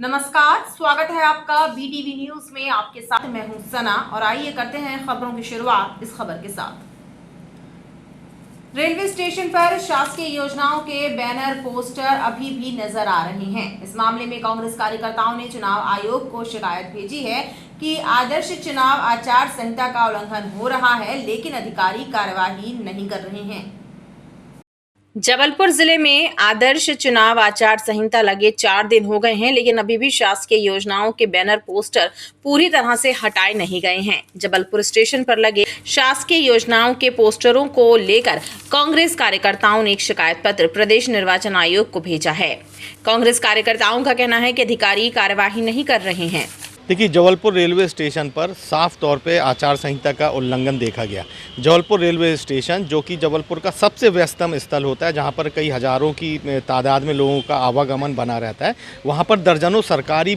नमस्कार, स्वागत है आपका बीटीवी न्यूज में। आपके साथ मैं हूं सना और आइए करते हैं खबरों की शुरुआत इस खबर के साथ। रेलवे स्टेशन पर शासकीय योजनाओं के बैनर पोस्टर अभी भी नजर आ रहे हैं। इस मामले में कांग्रेस कार्यकर्ताओं ने चुनाव आयोग को शिकायत भेजी है कि आदर्श चुनाव आचार संहिता का उल्लंघन हो रहा है, लेकिन अधिकारी कार्यवाही नहीं कर रहे हैं। जबलपुर जिले में आदर्श चुनाव आचार संहिता लगे 4 दिन हो गए हैं, लेकिन अभी भी शासकीय योजनाओं के बैनर पोस्टर पूरी तरह से हटाए नहीं गए हैं। जबलपुर स्टेशन पर लगे शासकीय योजनाओं के पोस्टरों को लेकर कांग्रेस कार्यकर्ताओं ने एक शिकायत पत्र प्रदेश निर्वाचन आयोग को भेजा है। कांग्रेस कार्यकर्ताओं का कहना है कि अधिकारी कार्यवाही नहीं कर रहे हैं। देखिए, जबलपुर रेलवे स्टेशन पर साफ तौर पे आचार संहिता का उल्लंघन देखा गया। जबलपुर रेलवे स्टेशन जो कि जबलपुर का सबसे व्यस्तम स्थल होता है, जहां पर कई हज़ारों की तादाद में लोगों का आवागमन बना रहता है, वहां पर दर्जनों सरकारी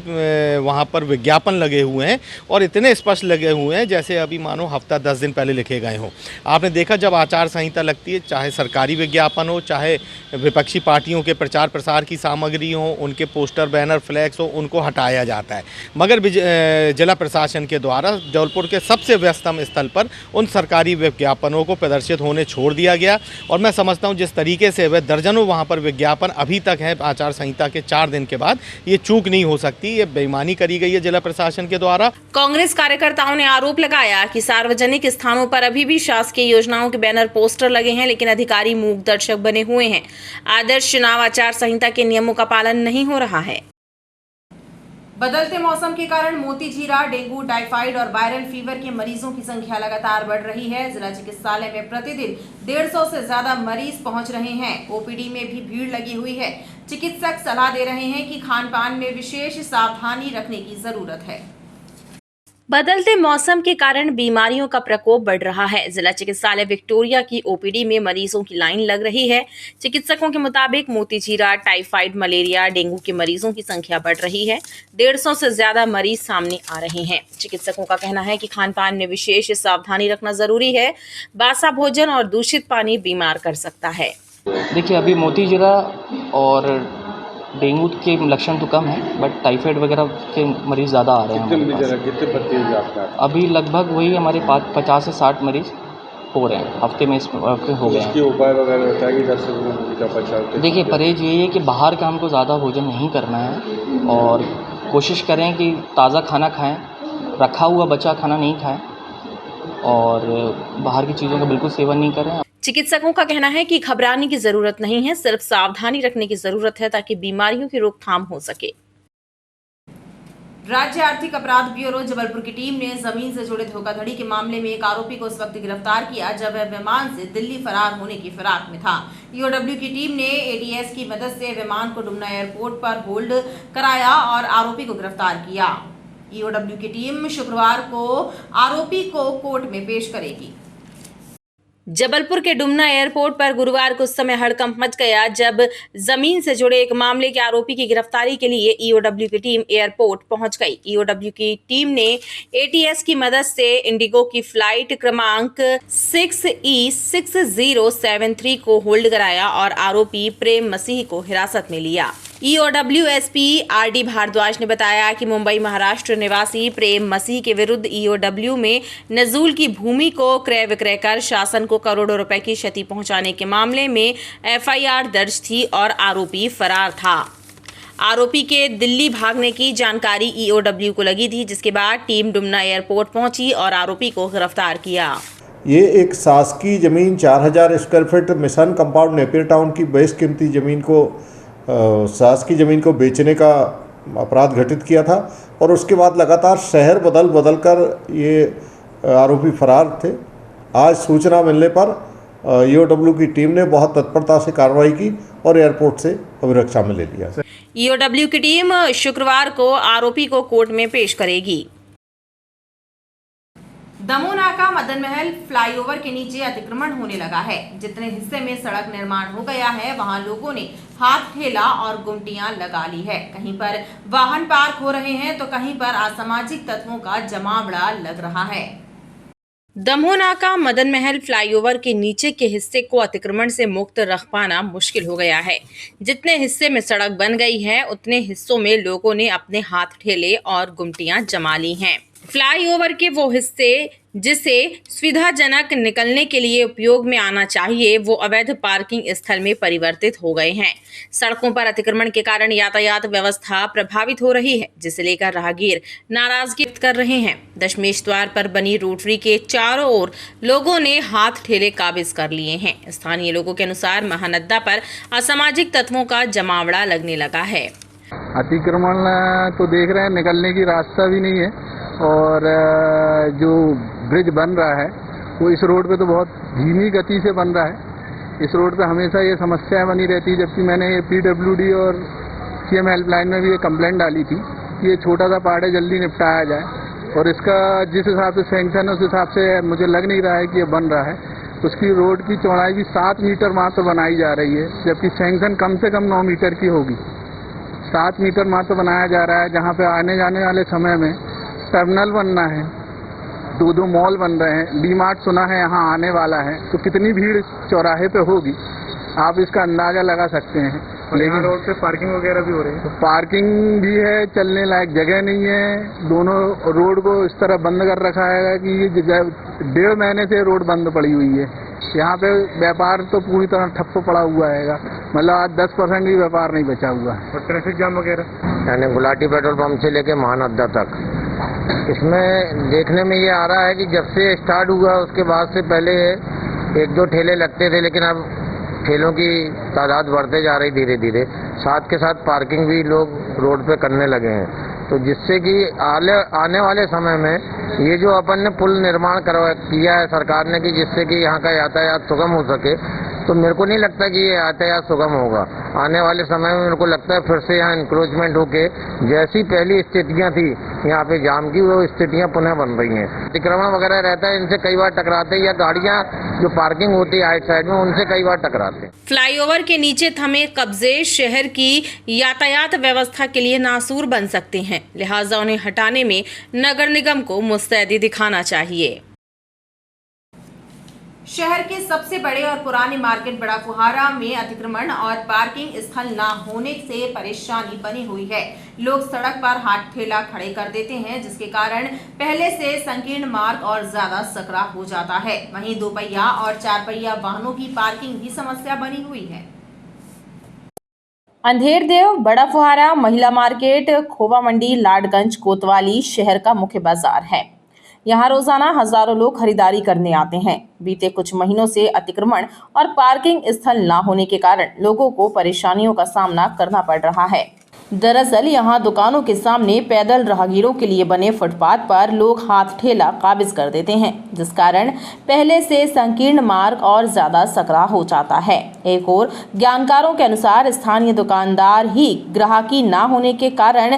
वहां पर विज्ञापन लगे हुए हैं और इतने स्पष्ट लगे हुए हैं जैसे अभी मानो हफ्ता 10 दिन पहले लिखे गए हों। आपने देखा, जब आचार संहिता लगती है, चाहे सरकारी विज्ञापन हो, चाहे विपक्षी पार्टियों के प्रचार प्रसार की सामग्री हो, उनके पोस्टर बैनर फ्लैक्स हो, उनको हटाया जाता है। मगर जिला प्रशासन के द्वारा जबलपुर के सबसे व्यस्तम स्थल पर उन सरकारी विज्ञापनों को प्रदर्शित होने छोड़ दिया गया और मैं समझता हूं जिस तरीके से वह दर्जनों वहां पर विज्ञापन अभी तक है आचार संहिता के 4 दिन के बाद, ये चूक नहीं हो सकती, ये बेईमानी करी गई है जिला प्रशासन के द्वारा। कांग्रेस कार्यकर्ताओं ने आरोप लगाया कि सार्वजनिक स्थानों पर अभी भी शासकीय योजनाओं के बैनर पोस्टर लगे हैं, लेकिन अधिकारी मूक दर्शक बने हुए हैं। आदर्श चुनाव आचार संहिता के नियमों का पालन नहीं हो रहा है। बदलते मौसम के कारण मोतीझीरा, डेंगू, टाइफाइड और वायरल फीवर के मरीजों की संख्या लगातार बढ़ रही है। जिला चिकित्सालय में प्रतिदिन 150 से ज्यादा मरीज पहुंच रहे हैं। ओपीडी में भी भीड़ लगी हुई है। चिकित्सक सलाह दे रहे हैं कि खान पान में विशेष सावधानी रखने की जरूरत है। बदलते मौसम के कारण बीमारियों का प्रकोप बढ़ रहा है। जिला चिकित्सालय विक्टोरिया की ओपीडी में मरीजों की लाइन लग रही है। चिकित्सकों के मुताबिक मोतीझीरा, टाइफाइड, मलेरिया, डेंगू के मरीजों की संख्या बढ़ रही है। 150 से ज्यादा मरीज सामने आ रहे हैं। चिकित्सकों का कहना है कि खान पान में विशेष सावधानी रखना जरूरी है। बासा भोजन और दूषित पानी बीमार कर सकता है। देखिए, अभी मोतीझीरा और डेंगू के लक्षण तो कम है, बट टाइफाइड वगैरह के मरीज़ ज़्यादा आ रहे हैं हमारे पास। कितने भर्ती आपका? अभी लगभग वही हमारे पास 50 से 60 मरीज़ हो रहे हैं हफ्ते में, इस हफ्ते हो गए हैं। इसके उपाय वगैरह बताएंगे जैसे का बचाव? देखिए, परहेज यही है कि बाहर का हमको ज़्यादा भोजन नहीं करना है और कोशिश करें कि ताज़ा खाना खाएँ, रखा हुआ बचा खाना नहीं खाएँ और बाहर की चीज़ों का बिल्कुल सेवन नहीं करें। चिकित्सकों का कहना है कि घबराने की जरूरत नहीं है, सिर्फ सावधानी रखने की जरूरत है ताकि बीमारियों की रोकथाम हो सके। राज्य आर्थिक अपराध ब्यूरो जबलपुर की टीम ने जमीन से जुड़े धोखाधड़ी के मामले में एक आरोपी को उस वक्त गिरफ्तार किया जब वह विमान से दिल्ली फरार होने की फिराक में था। ईओडब्ल्यू की टीम ने एटीएस की मदद से विमान को डुमना एयरपोर्ट पर होल्ड कराया और आरोपी को गिरफ्तार किया। ईओडब्ल्यू की टीम शुक्रवार को आरोपी को कोर्ट में पेश करेगी। जबलपुर के डुमना एयरपोर्ट पर गुरुवार को उस समय हड़कंप मच गया जब जमीन से जुड़े एक मामले के आरोपी की गिरफ्तारी के लिए ईओडब्ल्यू की टीम एयरपोर्ट पहुंच गई। ईओडब्ल्यू की टीम ने एटीएस की मदद से इंडिगो की फ्लाइट क्रमांक 6E6073 को होल्ड कराया और आरोपी प्रेम मसीह को हिरासत में लिया। ईओडब्ल्यू एसपी आरडी भारद्वाज ने बताया कि मुंबई महाराष्ट्र निवासी प्रेम मसीह के विरुद्ध ईओडब्ल्यू में नजूल की भूमि को क्रय विक्रय कर शासन को करोड़ों रुपए की क्षति पहुंचाने के मामले में एफआईआर दर्ज थी और आरोपी फरार था। आरोपी के दिल्ली भागने की जानकारी ईओडब्ल्यू को लगी थी, जिसके बाद टीम डुमना एयरपोर्ट पहुंची और आरोपी को गिरफ्तार किया। ये एक शासकीय जमीन 4000 square feet mission compound Napier town की बेशकीमती जमीन को शासकीय ज़मीन को बेचने का अपराध घटित किया था और उसके बाद लगातार शहर बदल कर ये आरोपी फरार थे। आज सूचना मिलने पर ईओडब्ल्यू की टीम ने बहुत तत्परता से कार्रवाई की और एयरपोर्ट से अभिरक्षा में ले लिया। ईओडब्ल्यू की टीम शुक्रवार को आरोपी को कोर्ट में पेश करेगी। दमोनाका मदन महल फ्लाईओवर के नीचे अतिक्रमण होने लगा है। जितने हिस्से में सड़क निर्माण हो गया है, वहां लोगों ने हाथ ठेला और गुमटियां लगा ली है। कहीं पर वाहन पार्क हो रहे हैं तो कहीं पर असामाजिक तत्वों का जमावड़ा लग रहा है। दमोह नाका मदन महल फ्लाईओवर के नीचे के हिस्से को अतिक्रमण से मुक्त रख पाना मुश्किल हो गया है। जितने हिस्से में सड़क बन गई है उतने हिस्सों में लोगों ने अपने हाथ ठेले और गुमटियां जमा ली हैं। फ्लाईओवर के वो हिस्से जिसे सुविधाजनक निकलने के लिए उपयोग में आना चाहिए वो अवैध पार्किंग स्थल में परिवर्तित हो गए हैं। सड़कों पर अतिक्रमण के कारण यातायात व्यवस्था प्रभावित हो रही है, जिसे लेकर राहगीर नाराजगी व्यक्त कर रहे हैं। दशमेश द्वार पर बनी रोटरी के चारों ओर लोगों ने हाथ ठेले काबिज कर लिए हैं। स्थानीय लोगों के अनुसार महानद्दा पर असामाजिक तत्वों का जमावड़ा लगने लगा है। अतिक्रमण तो देख रहे हैं, निकलने की रास्ता भी नहीं है और जो ब्रिज बन रहा है वो इस रोड पे तो बहुत धीमी गति से बन रहा है। इस रोड पे हमेशा ये समस्याएं बनी रहती है, जबकि मैंने PWD और CM हेल्पलाइन में भी ये कंप्लेंट डाली थी कि ये छोटा सा पार्ट है, जल्दी निपटाया जाए। और इसका जिस हिसाब से सैंक्शन है उस हिसाब से मुझे लग नहीं रहा है कि ये बन रहा है। उसकी रोड की चौड़ाई भी 7 मीटर मात्र बनाई जा रही है, जबकि सैंक्शन कम से कम 9 मीटर की होगी। 7 मीटर मात्र बनाया जा रहा है, जहाँ पे आने जाने वाले समय में टर्मिनल बनना है, 2 मॉल बन रहे हैं, डीमार्ट सुना है यहाँ आने वाला है, तो कितनी भीड़ चौराहे पे होगी आप इसका अंदाजा लगा सकते हैं। लेकिन रोड पे पार्किंग वगैरह भी हो रही है, तो पार्किंग भी है, चलने लायक जगह नहीं है। दोनों रोड को इस तरह बंद कर रखा है कि 1.5 महीने से रोड बंद पड़ी हुई है। यहाँ पे व्यापार तो पूरी तरह ठप्प पड़ा हुआ है, मतलब आज 10% भी व्यापार नहीं बचा हुआ है। और ट्रैफिक जाम वगैरह यानी गुलाटी पेट्रोल पंप से लेके महानद्दा तक, इसमें देखने में ये आ रहा है कि जब से स्टार्ट हुआ उसके बाद से पहले 1-2 ठेले लगते थे, लेकिन अब ठेलों की तादाद बढ़ते जा रही धीरे धीरे। साथ के साथ पार्किंग भी लोग रोड पे करने लगे हैं, तो जिससे कि आने वाले समय में ये जो अपन ने पुल निर्माण किया है सरकार ने कि जिससे कि यहाँ का यातायात सुगम हो सके, तो मेरे को नहीं लगता कि ये यातायात सुगम होगा। आने वाले समय में मेरे को लगता है फिर से यहाँ इंक्रोचमेंट होके जैसी पहली स्थितियाँ थी यहाँ पे जाम की, वो स्थितियाँ पुनः बन रही हैं। अतिक्रमण वगैरह रहता है, इनसे कई बार टकराते हैं, या गाड़ियाँ जो पार्किंग होती है आइट साइड में उनसे कई बार टकराते हैं। फ्लाईओवर के नीचे थमे कब्जे शहर की यातायात व्यवस्था के लिए नासूर बन सकते हैं, लिहाजा उन्हें हटाने में नगर निगम को मुस्तैदी दिखाना चाहिए। शहर के सबसे बड़े और पुराने मार्केट बड़ा फुहारा में अतिक्रमण और पार्किंग स्थल न होने से परेशानी बनी हुई है। लोग सड़क पर हाथ ठेला खड़े कर देते हैं, जिसके कारण पहले से संकीर्ण मार्ग और ज्यादा सकरा हो जाता है। वहीं 2 पहिया और 4 पहिया वाहनों की पार्किंग भी समस्या बनी हुई है। अंधेर देव, बड़ा फुहारा, महिला मार्केट, खोवा मंडी, लाडगंज, कोतवाली शहर का मुख्य बाजार है। यहाँ रोजाना हजारों लोग खरीदारी करने आते हैं। बीते कुछ महीनों से अतिक्रमण और पार्किंग स्थल न होने के कारण लोगों को परेशानियों का सामना करना पड़ रहा है। दरअसल यहाँ दुकानों के सामने पैदल राहगीरों के लिए बने फुटपाथ पर लोग हाथ ठेला काबिज कर देते हैं, जिस कारण पहले से संकीर्ण मार्ग और ज्यादा सकरा हो जाता है। एक और ज्ञानकारों के अनुसार स्थानीय दुकानदार ही ग्राहकी न होने के कारण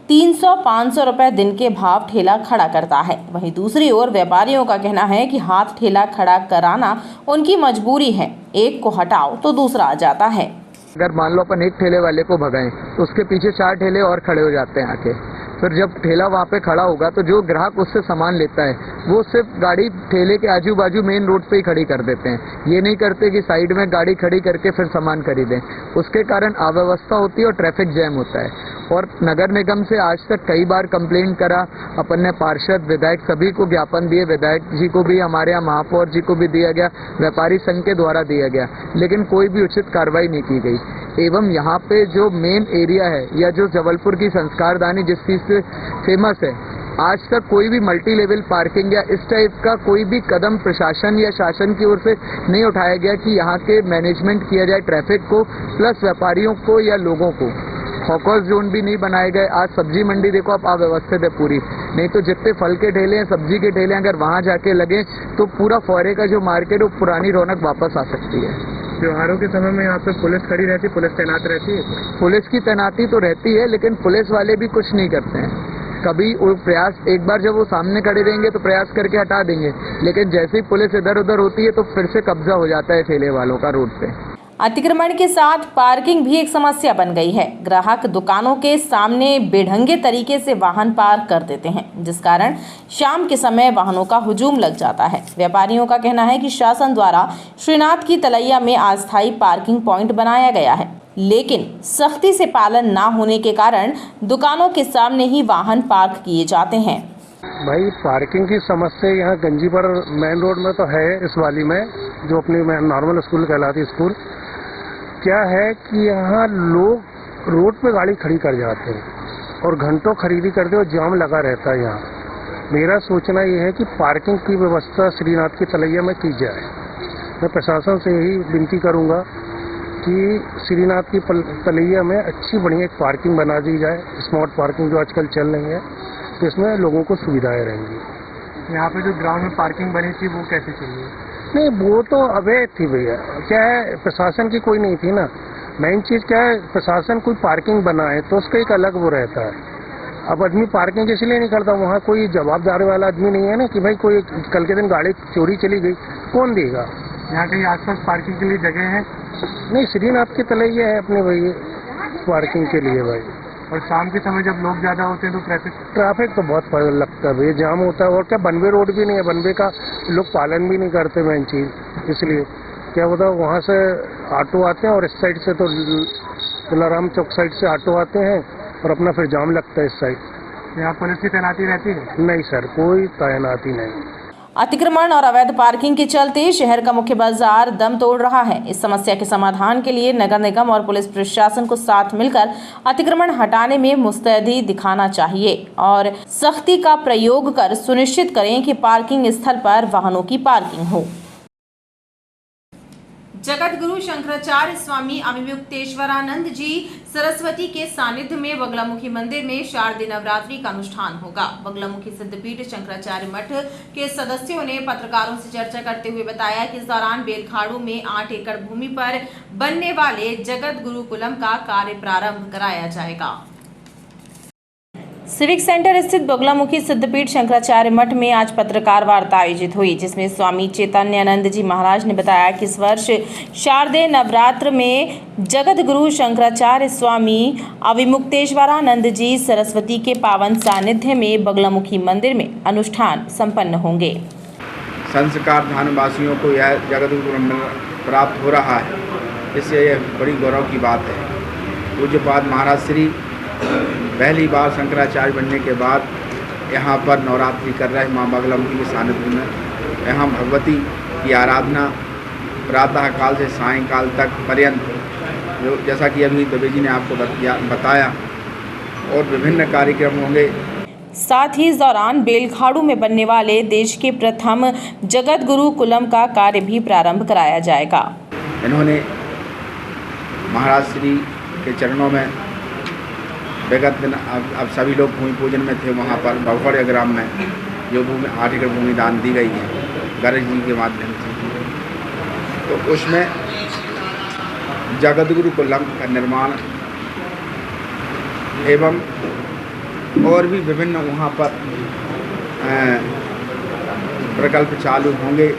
300-500 रुपए दिन के भाव ठेला खड़ा करता है। वहीं दूसरी ओर व्यापारियों का कहना है कि हाथ ठेला खड़ा कराना उनकी मजबूरी है, एक को हटाओ तो दूसरा आ जाता है। अगर मान लो अपन एक ठेले वाले को भगाएं तो उसके पीछे 4 ठेले और खड़े हो जाते हैं आके। फिर जब ठेला वहाँ पे खड़ा होगा तो जो ग्राहक उससे सामान लेता है वो सिर्फ गाड़ी ठेले के आजू बाजू मेन रोड पे ही खड़ी कर देते हैं। ये नहीं करते कि साइड में गाड़ी खड़ी करके फिर सामान खरीदें। उसके कारण अव्यवस्था होती है और ट्रैफिक जैम होता है। और नगर निगम से आज तक कई बार कंप्लेंट करा, अपन ने पार्षद, विधायक सभी को ज्ञापन दिए, विधायक जी को भी, हमारे यहाँ महापौर जी को भी दिया गया, व्यापारी संघ के द्वारा दिया गया, लेकिन कोई भी उचित कार्रवाई नहीं की गई। एवं यहाँ पे जो मेन एरिया है या जो जबलपुर की संस्कारदानी जिस चीज़ से फेमस है, आज तक कोई भी मल्टी लेवल पार्किंग या इस टाइप का कोई भी कदम प्रशासन या शासन की ओर से नहीं उठाया गया कि यहाँ के मैनेजमेंट किया जाए ट्रैफिक को, प्लस व्यापारियों को या लोगों को। हॉकर्स जोन भी नहीं बनाए गए। आज सब्जी मंडी देखो आप अव्यवस्थित है पूरी, नहीं तो जितने फल के ठेले हैं, सब्जी के ठेले अगर वहाँ जाके लगे तो पूरा फौरे का जो मार्केट है वो पुरानी रौनक वापस आ सकती है। त्योहारों के समय में यहाँ पे पुलिस खड़ी रहती है, पुलिस तैनात रहती है? पुलिस की तैनाती तो रहती है, लेकिन पुलिस वाले भी कुछ नहीं करते हैं। कभी वो प्रयास, एक बार जब वो सामने खड़े रहेंगे तो प्रयास करके हटा देंगे, लेकिन जैसे ही पुलिस इधर उधर होती है तो फिर से कब्जा हो जाता है ठेले वालों का रोड पे। अतिक्रमण के साथ पार्किंग भी एक समस्या बन गई है। ग्राहक दुकानों के सामने बेढंगे तरीके से वाहन पार्क कर देते हैं, जिस कारण शाम के समय वाहनों का हुजूम लग जाता है। व्यापारियों का कहना है कि शासन द्वारा श्रीनाथ की तलैया में अस्थायी पार्किंग पॉइंट बनाया गया है, लेकिन सख्ती से पालन न होने के कारण दुकानों के सामने ही वाहन पार्क किए जाते हैं। भाई पार्किंग की समस्या यहाँ गंजी पर मेन रोड में तो है, इस वाली में जो अपनी नॉर्मल स्कूल कहलाती स्कूल, क्या है कि यहाँ लोग रोड पे गाड़ी खड़ी कर जाते हैं और घंटों खरीदी करते और जाम लगा रहता है यहाँ। मेरा सोचना ये है कि पार्किंग की व्यवस्था श्रीनाथ की तलैया में की जाए। मैं प्रशासन से यही विनती करूँगा कि श्रीनाथ की तलैया में अच्छी बढ़िया एक पार्किंग बना दी जाए, स्मार्ट पार्किंग जो आजकल चल रही है, तो इसमें लोगों को सुविधाएं रहेंगी। यहाँ पे जो ग्राउंड में पार्किंग बनी थी वो कैसे चली? नहीं, वो तो अवैध थी भैया। क्या है, प्रशासन की कोई नहीं थी ना। मेन चीज़ क्या है, प्रशासन कोई पार्किंग बनाए तो उसका एक अलग वो रहता है। अब आदमी पार्किंग इसलिए नहीं करता, वहाँ कोई जवाबदारी वाला आदमी नहीं है ना कि भाई कोई कल के दिन गाड़ी चोरी चली गई कौन देगा। यहाँ कहीं आसपास पार्किंग के लिए जगह है? नहीं, श्रीनाथ की तलैया है अपने भैया पार्किंग के लिए भाई। और शाम के समय जब लोग ज़्यादा होते हैं तो ट्रैफिक तो बहुत लगता है भैया, जाम होता है। और क्या बनवे रोड भी नहीं है, बनवे का लोग पालन भी नहीं करते मेन चीज़। इसलिए क्या होता है, वहाँ से ऑटो आते हैं और इस साइड से तो तुलाराम चौक साइड से ऑटो आते हैं और अपना फिर जाम लगता है इस साइड। यहाँ पुलिस की तैनाती रहती है? नहीं सर, कोई तैनाती नहीं। अतिक्रमण और अवैध पार्किंग के चलते शहर का मुख्य बाजार दम तोड़ रहा है। इस समस्या के समाधान के लिए नगर निगम और पुलिस प्रशासन को साथ मिलकर अतिक्रमण हटाने में मुस्तैदी दिखाना चाहिए और सख्ती का प्रयोग कर सुनिश्चित करें कि पार्किंग स्थल पर वाहनों की पार्किंग हो। जगत गुरु शंकराचार्य स्वामी अविमुक्तेश्वरानंद जी सरस्वती के सानिध्य में बगलामुखी मंदिर में शारदीय नवरात्रि का अनुष्ठान होगा। बगलामुखी सिद्धपीठ शंकराचार्य मठ के सदस्यों ने पत्रकारों से चर्चा करते हुए बताया कि इस दौरान बेलखाड़ू में 8 एकड़ भूमि पर बनने वाले जगत गुरुकुलम का कार्य प्रारंभ कराया जाएगा। सिविक सेंटर स्थित बगलामुखी सिद्धपीठ शंकराचार्य मठ में आज पत्रकार वार्ता आयोजित हुई, जिसमें स्वामी चैतन्यानंद जी महाराज ने बताया कि इस वर्ष शारदीय नवरात्र में जगत गुरु शंकराचार्य स्वामी अविमुक्तेश्वरानंद जी सरस्वती के पावन सानिध्य में बगलामुखी मंदिर में अनुष्ठान संपन्न होंगे। संस्कार धामवासियों को यह जगत गुरु प्राप्त हो रहा है, इससे यह बड़ी गौरव की बात है। पूज्यपाद महाराज श्री पहली बार शंकराचार्य बनने के बाद यहाँ पर नवरात्रि कर रहे माँ बगलामुखी के सानिध्य में। यहाँ भगवती की आराधना प्रातः काल से सायंकाल तक पर्यंत, जो जैसा कि अभी दबे जी ने आपको बताया, और विभिन्न कार्यक्रम होंगे। साथ ही इस दौरान बेलखाड़ू में बनने वाले देश के प्रथम जगत गुरुकुलम का कार्य भी प्रारंभ कराया जाएगा। इन्होंने महाराज श्री के चरणों में विगत दिन अब सभी लोग भूमि पूजन में थे, वहाँ पर बहुखड़िया ग्राम में जो भूमि 8 एकड़ भूमि दान दी गई है गणेश जी के माध्यम से, तो उसमें जगत गुरुकुलम का निर्माण एवं और भी विभिन्न वहाँ पर प्रकल्प चालू होंगे।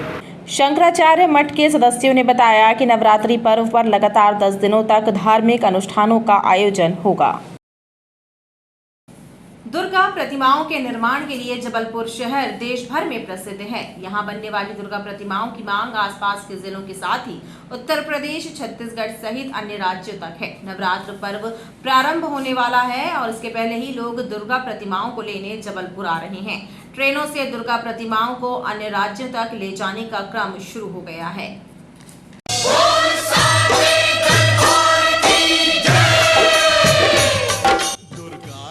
शंकराचार्य मठ के सदस्यों ने बताया कि नवरात्रि पर्व पर लगातार 10 दिनों तक धार्मिक अनुष्ठानों का आयोजन होगा। दुर्गा प्रतिमाओं के निर्माण के लिए जबलपुर शहर देश भर में प्रसिद्ध है। यहाँ बनने वाली दुर्गा प्रतिमाओं की मांग आसपास के जिलों के साथ ही उत्तर प्रदेश, छत्तीसगढ़ सहित अन्य राज्यों तक है। नवरात्र पर्व प्रारंभ होने वाला है और इसके पहले ही लोग दुर्गा प्रतिमाओं को लेने जबलपुर आ रहे हैं। ट्रेनों से दुर्गा प्रतिमाओं को अन्य राज्यों तक ले जाने का क्रम शुरू हो गया है।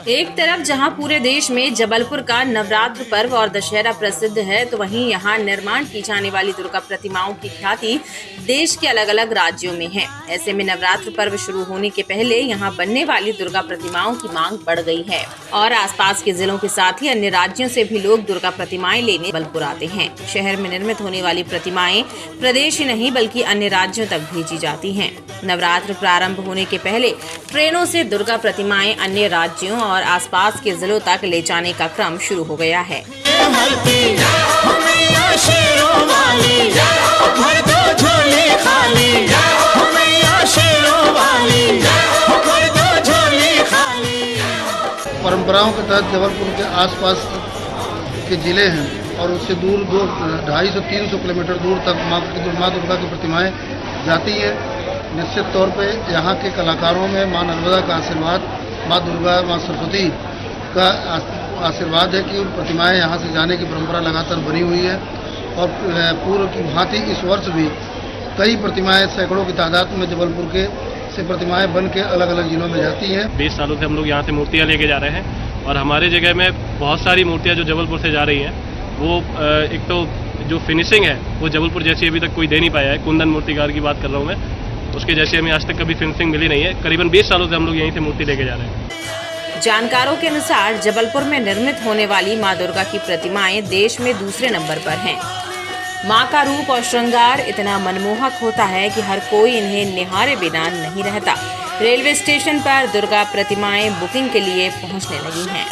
एक तरफ जहां पूरे देश में जबलपुर का नवरात्र पर्व और दशहरा प्रसिद्ध है, तो वहीं यहां निर्माण की जाने वाली दुर्गा प्रतिमाओं की ख्याति देश के अलग अलग राज्यों में है। ऐसे में नवरात्र पर्व शुरू होने के पहले यहां बनने वाली दुर्गा प्रतिमाओं की मांग बढ़ गई है और आसपास के जिलों के साथ ही अन्य राज्यों से भी लोग दुर्गा प्रतिमाएं लेने जबलपुर आते हैं। शहर में निर्मित होने वाली प्रतिमाएं प्रदेश ही नहीं बल्कि अन्य राज्यों तक भेजी जाती हैं। नवरात्र प्रारंभ होने के पहले ट्रेनों से दुर्गा प्रतिमाएं अन्य राज्यों और आसपास के जिलों तक ले जाने का क्रम शुरू हो गया है। भर दो झोले खाली शेरों वाली, कोई दो झोली खाली। परंपराओं के तहत जबलपुर के आसपास के ज़िले हैं और उससे दूर 250-300 किलोमीटर दूर तक माँ दुर्गा की प्रतिमाएं जाती हैं। निश्चित तौर पे यहाँ के कलाकारों में माँ नर्मदा का आशीर्वाद, माँ दुर्गा, माँ सरस्वती का आशीर्वाद है कि प्रतिमाएं यहाँ से जाने की परंपरा लगातार बनी हुई है। और पूर्व की भांति इस वर्ष भी कई प्रतिमाएं सैकड़ों की तादाद में जबलपुर के से प्रतिमाएं बन के अलग अलग जिलों में जाती हैं। 20 सालों से हम लोग यहाँ से मूर्तियाँ लेके जा रहे हैं और हमारे जगह में बहुत सारी मूर्तियाँ जो जबलपुर से जा रही हैं वो एक तो जो फिनिशिंग है वो जबलपुर जैसी अभी तक कोई दे नहीं पाया है। कुंदन मूर्तिकार की बात कर रहा हूँ मैं, उसके जैसी हमें आज तक कभी फिनिशिंग मिली नहीं है। करीबन 20 सालों से हम लोग यहीं से मूर्ति लेके जा रहे हैं। जानकारों के अनुसार जबलपुर में निर्मित होने वाली मां दुर्गा की प्रतिमाएं देश में दूसरे नंबर पर हैं। मां का रूप और श्रृंगार इतना मनमोहक होता है कि हर कोई इन्हें निहारे बिना नहीं रहता। रेलवे स्टेशन पर दुर्गा प्रतिमाएं बुकिंग के लिए पहुंचने लगी हैं।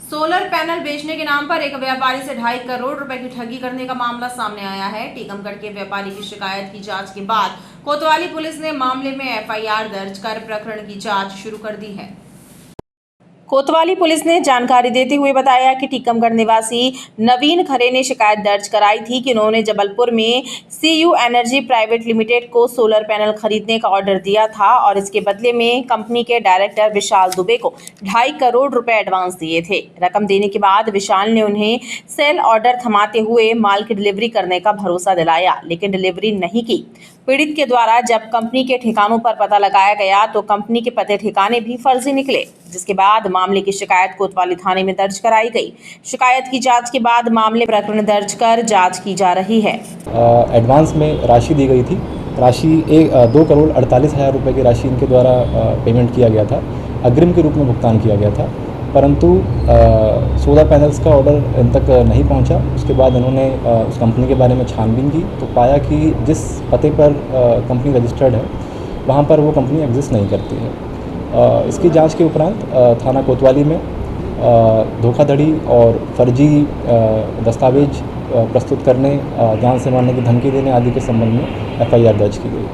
सोलर पैनल बेचने के नाम पर एक व्यापारी से 2.5 करोड़ रुपए की ठगी करने का मामला सामने आया है। टीकमगढ़ के व्यापारी की शिकायत की जांच के बाद कोतवाली पुलिस ने मामले में एफआईआर दर्ज कर प्रकरण की जांच शुरू कर दी है। कोतवाली पुलिस ने जानकारी देते हुए बताया कि टीकमगढ़ निवासी नवीन खरे ने शिकायत दर्ज कराई थी कि उन्होंने जबलपुर में CU एनर्जी प्राइवेट लिमिटेड को सोलर पैनल खरीदने का ऑर्डर दिया था और इसके बदले में कंपनी के डायरेक्टर विशाल दुबे को 2.5 करोड़ रुपए एडवांस दिए थे। रकम देने के बाद विशाल ने उन्हें सेल ऑर्डर थमाते हुए माल की डिलीवरी करने का भरोसा दिलाया, लेकिन डिलीवरी नहीं की। पीड़ित के द्वारा जब कंपनी के ठिकानों पर पता लगाया गया तो कंपनी के पते ठिकाने भी फर्जी निकले, जिसके बाद मामले की शिकायत कोतवाली थाने में दर्ज कराई गई। शिकायत की जांच के बाद मामले प्रकरण दर्ज कर जांच की जा रही है। एडवांस में राशि दी गई थी। राशि 2,48,00,000 रुपये की राशि इनके द्वारा पेमेंट किया गया था, अग्रिम के रूप में भुगतान किया गया था, परंतु सोलर पैनल्स का ऑर्डर इन तक नहीं पहुंचा। उसके बाद इन्होंने उस कंपनी के बारे में छानबीन की तो पाया कि जिस पते पर कंपनी रजिस्टर्ड है वहां पर वो कंपनी एग्जिस्ट नहीं करती है। इसकी जांच के उपरांत थाना कोतवाली में धोखाधड़ी और फर्जी दस्तावेज प्रस्तुत करने, जान से मारने की धमकी देने आदि के संबंध में एफआईआर दर्ज की गई।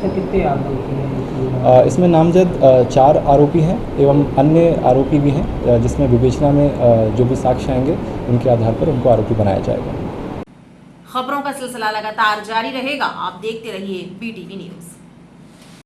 कितने आरोपी हैं? इसमें नामजद 4 आरोपी हैं एवं अन्य आरोपी भी हैं, जिसमें विवेचना में जो भी साक्ष्य आएंगे उनके आधार पर उनको आरोपी बनाया जाएगा। खबरों का सिलसिला लगातार जारी रहेगा। आप देखते रहिए BTV न्यूज़।